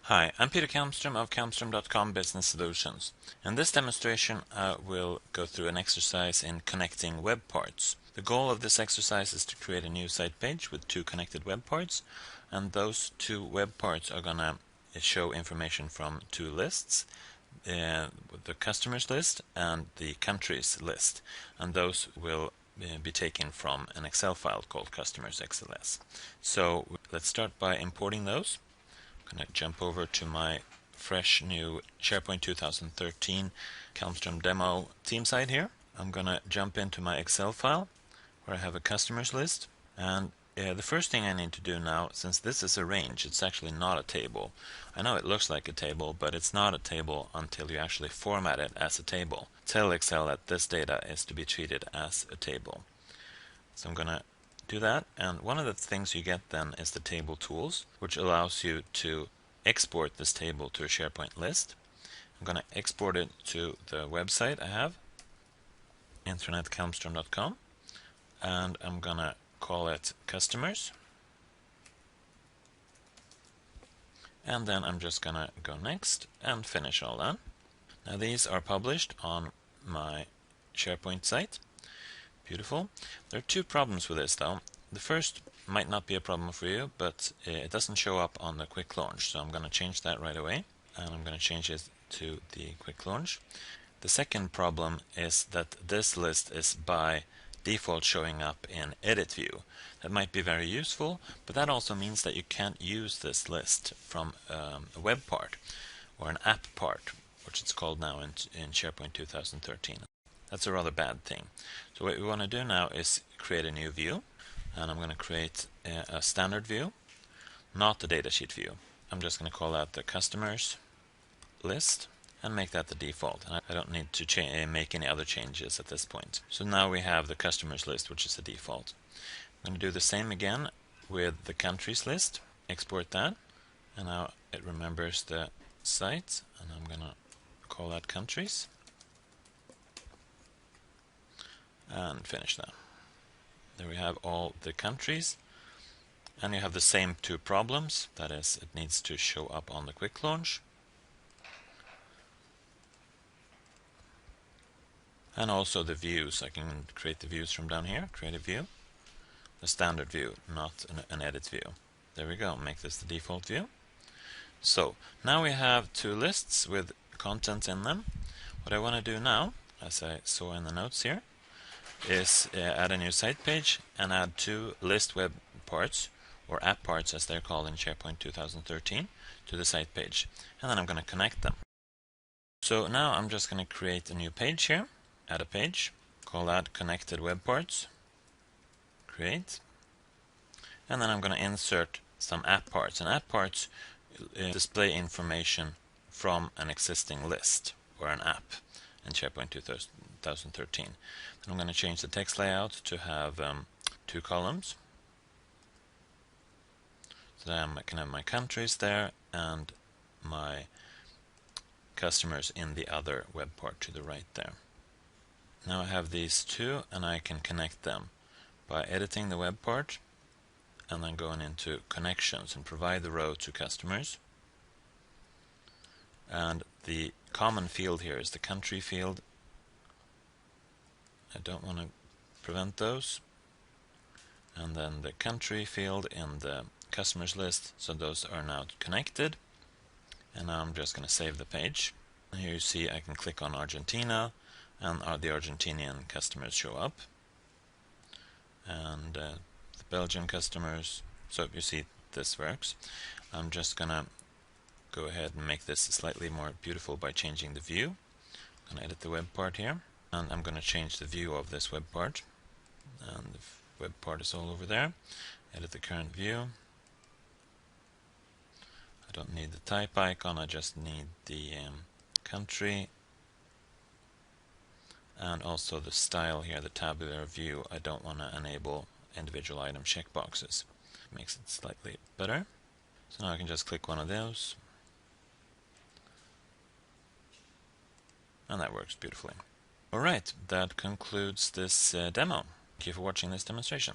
Hi, I'm Peter Kalmstrom of kalmstrom.com Business Solutions. In this demonstration, I will go through an exercise in connecting web parts. The goal of this exercise is to create a new site page with two connected web parts, and those two web parts are going to show information from two lists, the customers list and the countries list, and those will be taken from an Excel file called customers XLS. So let's start by importing those. I'm going to jump over to my fresh new SharePoint 2013 Kalmstrom demo theme site here. I'm going to jump into my Excel file where I have a customers list, and the first thing I need to do now, since this is a range, it's actually not a table. I know it looks like a table, but it's not a table until you actually format it as a table. Tell Excel that this data is to be treated as a table. So I'm going to do that, and one of the things you get then is the table tools, which allows you to export this table to a SharePoint list. I'm going to export it to the website I have, kalmstrom.com, and I'm going to call it customers, and then I'm just going to go next and finish all that. Now these are published on my SharePoint site. Beautiful. There are two problems with this though. The first might not be a problem for you, but it doesn't show up on the quick launch, so I'm going to change that right away, and I'm going to change it to the quick launch. The second problem is that this list is by default showing up in edit view. That might be very useful, but that also means that you can't use this list from a web part or an app part, which it's called now in SharePoint 2013. That's a rather bad thing. So what we want to do now is create a new view, and I'm going to create a standard view, not the datasheet view. I'm just going to call out the customers list and make that the default. And I don't need to make any other changes at this point. So now we have the customers list, which is the default. I'm going to do the same again with the countries list, export that, and now it remembers the site, and I'm going to call that countries. And finish that. There we have all the countries, and you have the same two problems. That is, it needs to show up on the quick launch, and also the views. I can create the views from down here. Create a view, the standard view, not an edit view. There we go. Make this the default view. So now we have two lists with content in them. What I want to do now, as I saw in the notes here, is add a new site page and add two list web parts, or app parts as they're called in SharePoint 2013, to the site page, and then I'm going to connect them. So now I'm just going to create a new page here, add a page, call that connected web parts, create, and then I'm going to insert some app parts, and app parts display information from an existing list or an app in SharePoint 2013. I'm going to change the text layout to have two columns. So that I can have my countries there and my customers in the other web part to the right there. Now I have these two, and I can connect them by editing the web part and then going into connections and provide the row to customers. And the common field here is the country field. I don't want to prevent those. And then the country field in the customers list, so those are now connected. And now I'm just going to save the page. And here you see I can click on Argentina, and the Argentinian customers show up. And the Belgian customers, so you see this works. I'm just going to go ahead and make this slightly more beautiful by changing the view. I'm going to edit the web part here. And I'm going to change the view of this web part, and the web part is all over there. Edit the current view. I don't need the type icon, I just need the country, and also the style here, the tabular view. I don't want to enable individual item checkboxes. It makes it slightly better. So now I can just click one of those, and that works beautifully. Alright, that concludes this demo. Thank you for watching this demonstration.